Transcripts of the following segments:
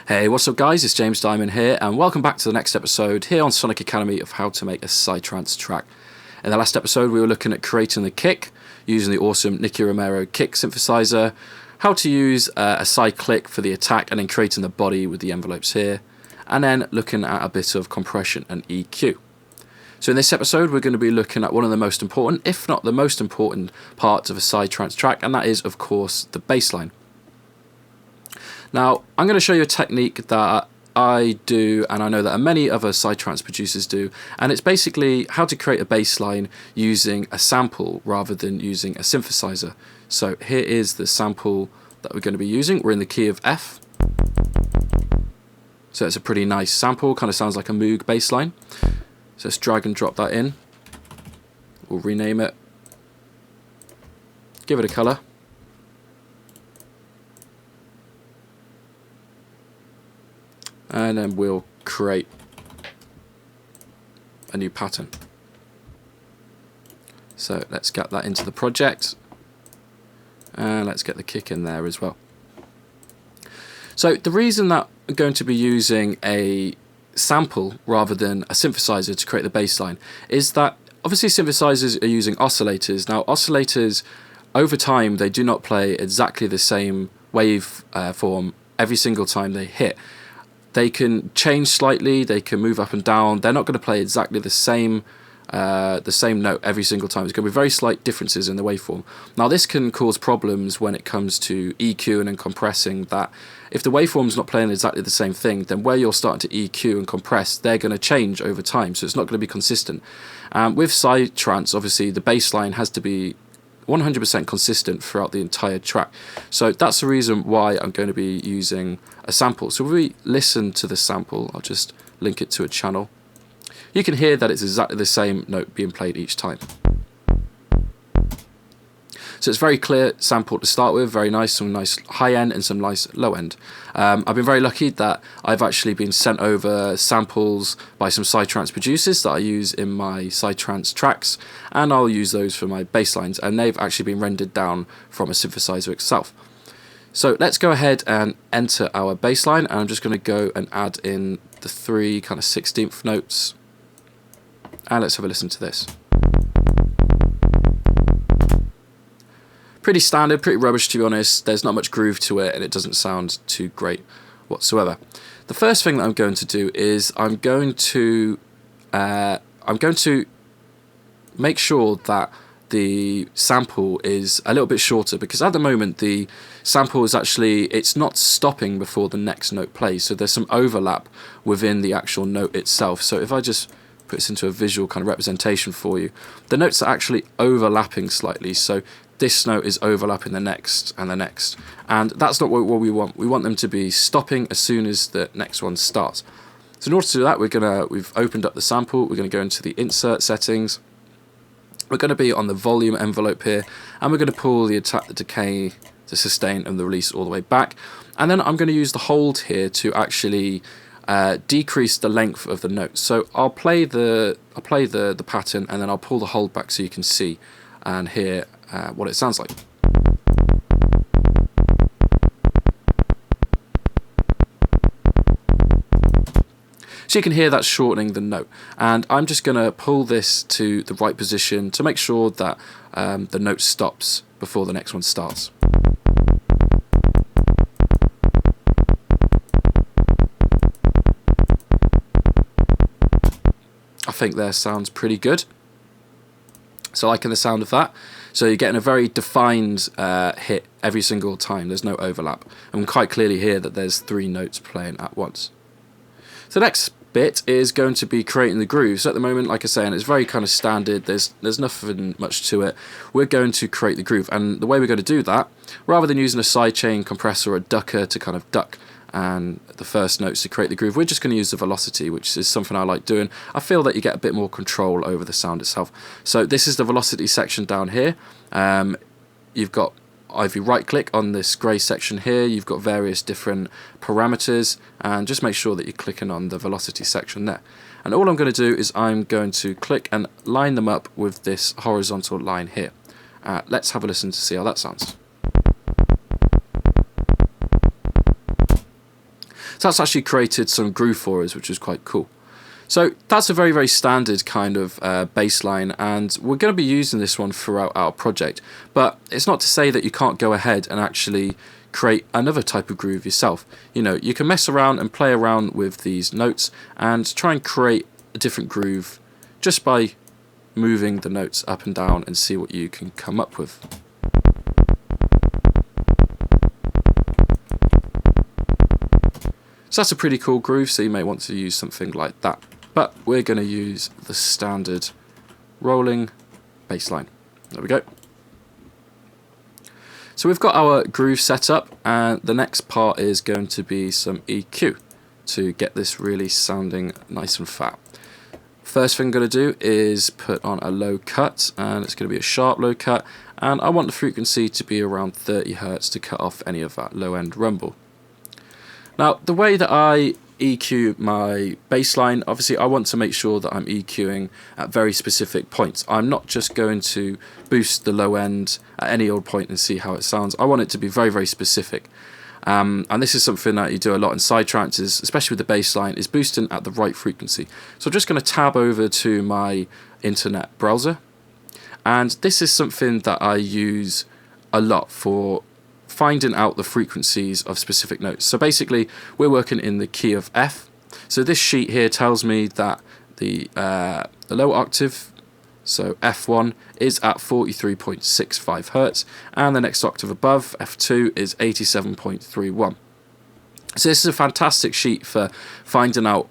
Hey, what's up guys, it's James Dymond here, and welcome back to the next episode here on Sonic Academy of how to make a Psy Trance track. In the last episode we were looking at creating the kick, using the awesome Nicky Romero kick synthesizer, how to use a Psy click for the attack, and then creating the body with the envelopes here, and then looking at a bit of compression and EQ. So in this episode we're going to be looking at one of the most important, if not the most important, parts of a Psy Trance track, and that is of course the bass line. Now, I'm going to show you a technique that I do, and I know that many other Psy Trance producers do, and it's basically how to create a bass line using a sample rather than using a synthesizer. So here is the sample that we're going to be using. We're in the key of F. So it's a pretty nice sample, kind of sounds like a Moog bass line. So let's drag and drop that in. We'll rename it. Give it a color. And then we'll create a new pattern. So let's get that into the project, and let's get the kick in there as well. So the reason that I'm going to be using a sample rather than a synthesizer to create the bass line is that obviously synthesizers are using oscillators. Now oscillators, over time, they do not play exactly the same wave form every single time they hit. They can change slightly, they can move up and down. They're not going to play exactly the same note every single time. There's going to be very slight differences in the waveform. Now this can cause problems when it comes to EQing and compressing, that if the waveform's not playing exactly the same thing, then where you're starting to EQ and compress, they're going to change over time, so it's not going to be consistent. With Psy Trance, obviously the bass line has to be 100% consistent throughout the entire track. So that's the reason why I'm going to be using a sample. So if we listen to the sample, I'll just link it to a channel. You can hear that it's exactly the same note being played each time. So it's very clear sample to start with, very nice, some nice high end and some nice low end. I've been very lucky that I've actually been sent over samples by some Psy Trance producers that I use in my Psy Trance tracks, and I'll use those for my bass lines, and they've actually been rendered down from a synthesizer itself. So let's go ahead and enter our bass line, and I'm just going to go and add in the 3 kind of 16th notes, and let's have a listen to this. Pretty standard, pretty rubbish to be honest. There's not much groove to it and it doesn't sound too great whatsoever. The first thing that I'm going to do is I'm going to make sure that the sample is a little bit shorter, because at the moment the sample is actually, it's not stopping before the next note plays, so there's some overlap within the actual note itself. So if I just put this into a visual kind of representation for you, the notes are actually overlapping slightly. So this note is overlapping the next and the next, and that's not what we want. We want them to be stopping as soon as the next one starts. So in order to do that, we've opened up the sample. We're going to go into the insert settings. We're going to be on the volume envelope here, and we're going to pull the attack, the decay, the sustain, and the release all the way back. And then I'm going to use the hold here to actually decrease the length of the note. So I'll play the pattern, and then I'll pull the hold back so you can see and hear what it sounds like. So you can hear that shortening the note, and I'm just going to pull this to the right position to make sure that the note stops before the next one starts. I think that sounds pretty good. So liking the sound of that. So you're getting a very defined hit every single time. There's no overlap. And we can quite clearly hear that there's 3 notes playing at once. So the next bit is going to be creating the groove. So at the moment, like I say, and it's very kind of standard, there's nothing much to it. We're going to create the groove, and the way we're going to do that, rather than using a sidechain compressor or a ducker to kind of duck and the first notes to create the groove, we're just going to use the velocity, which is something I like doing. I feel that you get a bit more control over the sound itself. So this is the velocity section down here. You've got, if you right click on this grey section here, you've got various different parameters, and just make sure that you're clicking on the velocity section there. And all I'm going to do is I'm going to click and line them up with this horizontal line here. Let's have a listen to see how that sounds. So that's actually created some groove for us, which is quite cool. So that's a very, very standard kind of bass line, and we're going to be using this one throughout our project. But it's not to say that you can't go ahead and actually create another type of groove yourself. You know, you can mess around and play around with these notes and try and create a different groove just by moving the notes up and down and see what you can come up with. So that's a pretty cool groove, so you may want to use something like that. But we're going to use the standard rolling bass line. There we go. So we've got our groove set up, and the next part is going to be some EQ to get this really sounding nice and fat. First thing I'm going to do is put on a low cut, and it's going to be a sharp low cut, and I want the frequency to be around 30 Hz to cut off any of that low end rumble. Now, the way that I EQ my bass line, obviously I want to make sure that I'm EQing at very specific points. I'm not just going to boost the low end at any old point and see how it sounds. I want it to be very, very specific. And this is something that you do a lot in Psy Trances, especially with the bass line, is boosting at the right frequency. So I'm just going to tab over to my internet browser, and this is something that I use a lot for finding out the frequencies of specific notes. So basically we're working in the key of F. So this sheet here tells me that the low octave, so F1, is at 43.65 Hz, and the next octave above, F2, is 87.31. So this is a fantastic sheet for finding out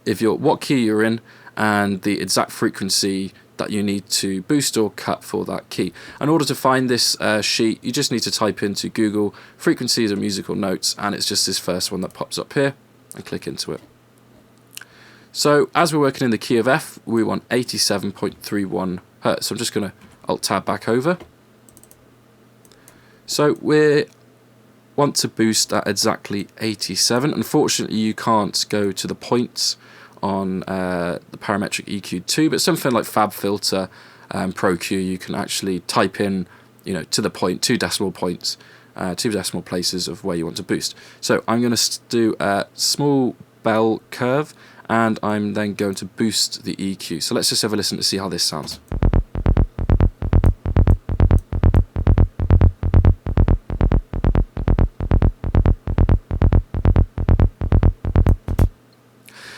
if what key you're in and the exact frequency that you need to boost or cut for that key. In order to find this sheet, you just need to type into Google frequencies of musical notes, and it's just this first one that pops up here, and click into it. So as we're working in the key of F, we want 87.31 Hz. So I'm just going to Alt-Tab back over. So we want to boost at exactly 87. Unfortunately, you can't go to the points on the parametric EQ2, but something like FabFilter Pro Q, you can actually type in, you know, to the point, 2 decimal points, 2 decimal places of where you want to boost. So I'm going to do a small bell curve, and I'm then going to boost the EQ. So let's just have a listen to see how this sounds.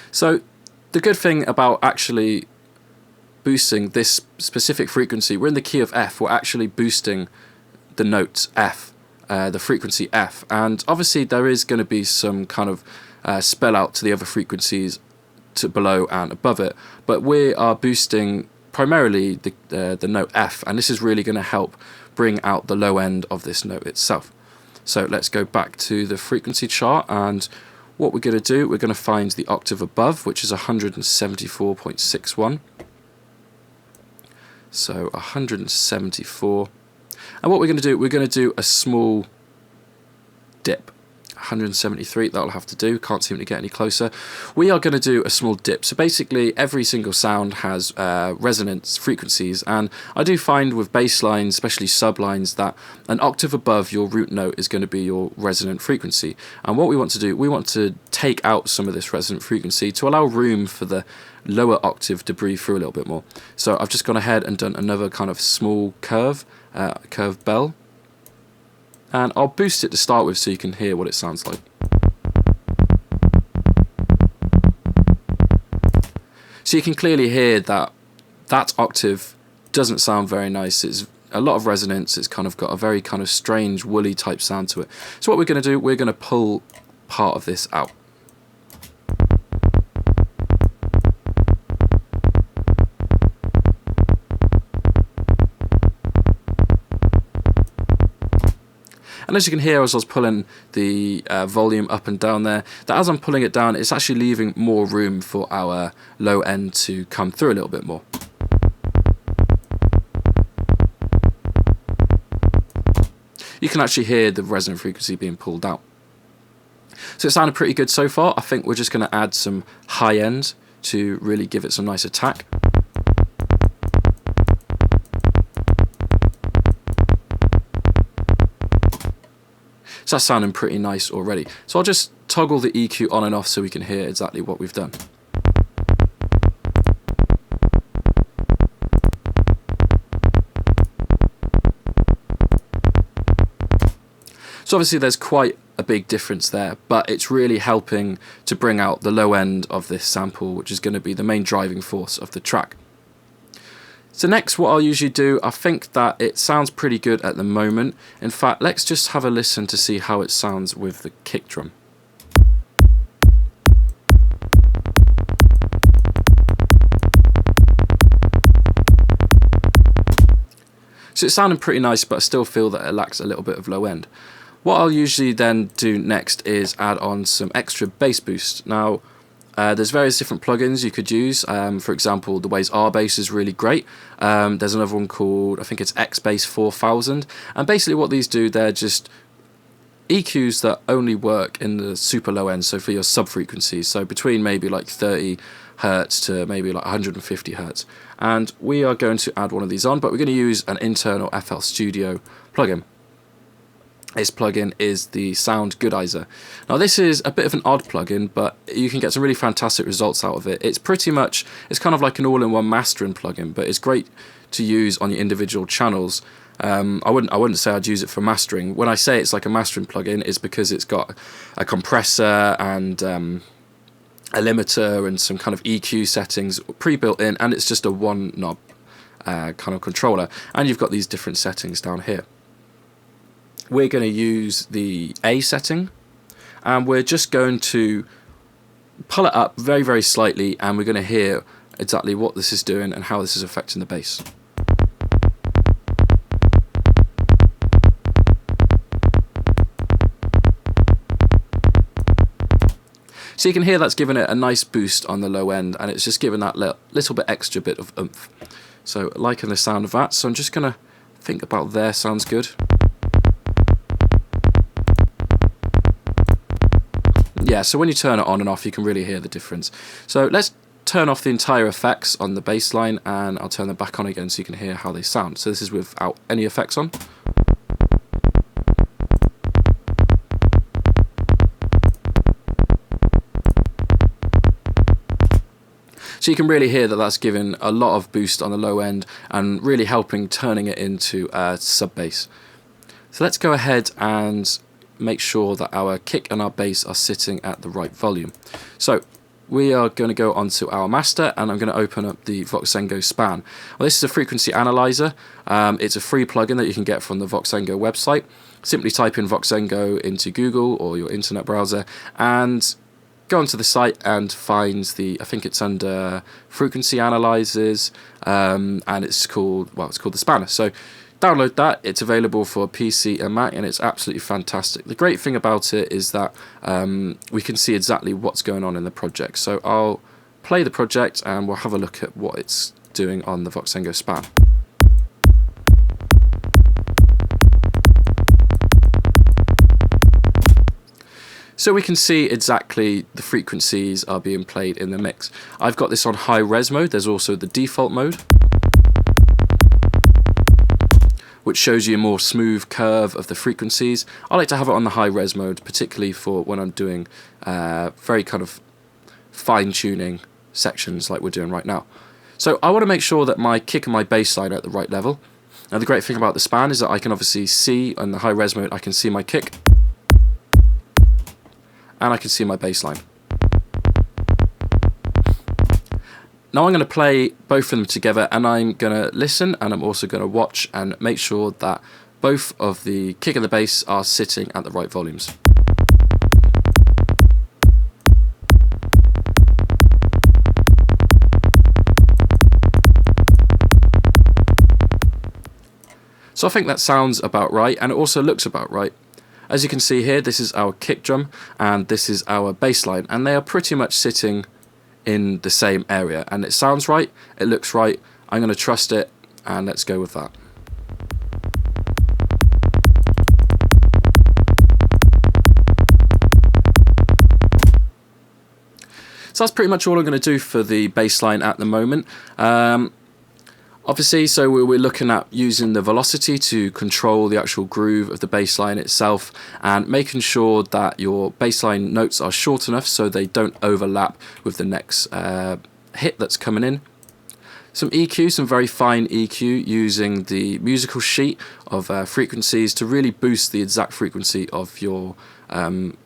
So the good thing about actually boosting this specific frequency, we're in the key of F, we're actually boosting the note F, the frequency F, and obviously there is going to be some kind of spell out to the other frequencies to below and above it, but we are boosting primarily the note F, and this is really going to help bring out the low end of this note itself. So let's go back to the frequency chart, and what we're going to do, we're going to find the octave above, which is 174.61. So 174. And what we're going to do, we're going to do a small dip. 173, that'll have to do, can't seem to get any closer. We are going to do a small dip. So basically every single sound has resonance frequencies, and I do find with bass lines, especially sublines, that an octave above your root note is going to be your resonant frequency. And what we want to do, we want to take out some of this resonant frequency to allow room for the lower octave to breathe through a little bit more. So I've just gone ahead and done another kind of small curve, curve bell. And I'll boost it to start with so you can hear what it sounds like. So you can clearly hear that that octave doesn't sound very nice. It's a lot of resonance. It's kind of got a very kind of strange woolly type sound to it. So what we're going to do, we're going to pull part of this out. And as you can hear, as I was pulling the volume up and down there, that as I'm pulling it down, it's actually leaving more room for our low end to come through a little bit more. You can actually hear the resonant frequency being pulled out. So it sounded pretty good so far. I think we're just going to add some high end to really give it some nice attack. So that's sounding pretty nice already. So I'll just toggle the EQ on and off so we can hear exactly what we've done. So obviously there's quite a big difference there, but it's really helping to bring out the low end of this sample, which is going to be the main driving force of the track. So next, what I'll usually do, I think that it sounds pretty good at the moment. In fact, let's just have a listen to see how it sounds with the kick drum. So it's sounding pretty nice, but I still feel that it lacks a little bit of low end. What I'll usually then do next is add on some extra bass boost. Now, there's various different plugins you could use. For example, the Waves R-Bass is really great. There's another one called, I think it's X-Bass 4000. And basically what these do, they're just EQs that only work in the super low end, so for your sub-frequencies. So between maybe like 30 Hertz to maybe like 150 Hertz. And we are going to add one of these on, but we're going to use an internal FL Studio plugin. This plugin is the Sound Goodizer. Now this is a bit of an odd plugin, but you can get some really fantastic results out of it. It's pretty much, it's kind of like an all-in-one mastering plugin, but it's great to use on your individual channels. I wouldn't say I'd use it for mastering. When I say it's like a mastering plugin, it's because it's got a compressor and a limiter and some kind of EQ settings pre-built in, and it's just a one knob kind of controller, and you've got these different settings down here. We're going to use the A setting, and we're just going to pull it up very, very slightly, and we're going to hear exactly what this is doing and how this is affecting the bass. So you can hear that's giving it a nice boost on the low end, and it's just giving that little bit extra bit of oomph. So liking the sound of that, so I'm just going to think about there, sounds good. Yeah, so when you turn it on and off, you can really hear the difference. So let's turn off the entire effects on the bass line, and I'll turn them back on again so you can hear how they sound. So this is without any effects on. So you can really hear that that's giving a lot of boost on the low end and really helping turning it into a sub bass. So let's go ahead and make sure that our kick and our bass are sitting at the right volume. So we are going to go onto our master, and I'm going to open up the Voxengo Span. Well, this is a frequency analyzer. It's a free plugin that you can get from the Voxengo website. Simply type in Voxengo into Google or your internet browser and go onto the site and find the, I think it's under frequency analyzers, and it's called the Spanner. So download that. It's available for PC and Mac, and it's absolutely fantastic. The great thing about it is that we can see exactly what's going on in the project. So I'll play the project and we'll have a look at what it's doing on the Voxengo Span. So we can see exactly the frequencies are being played in the mix. I've got this on high res mode. There's also the default mode, which shows you a more smooth curve of the frequencies. I like to have it on the high res mode, particularly for when I'm doing very kind of fine tuning sections like we're doing right now. So I want to make sure that my kick and my bass line are at the right level. Now the great thing about the Span is that I can obviously see on the high res mode, I can see my kick and I can see my bass line. Now I'm going to play both of them together, and I'm going to listen, and I'm also going to watch and make sure that both of the kick and the bass are sitting at the right volumes. So I think that sounds about right, and it also looks about right. As you can see here, this is our kick drum and this is our bass line, and they are pretty much sitting in the same area, and it sounds right, it looks right. I'm going to trust it, and let's go with that. So that's pretty much all I'm going to do for the bass line at the moment. Obviously, so we're looking at using the velocity to control the actual groove of the bass line itself, and making sure that your bass line notes are short enough so they don't overlap with the next hit that's coming in. Some EQ, some very fine EQ, using the musical sheet of frequencies to really boost the exact frequency of your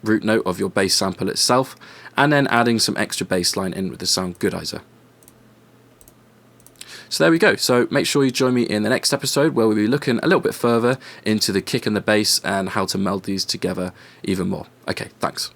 root note of your bass sample itself, and then adding some extra bass line in with the sound goodizer. So there we go. So make sure you join me in the next episode, where we'll be looking a little bit further into the kick and the bass and how to meld these together even more. Okay, thanks.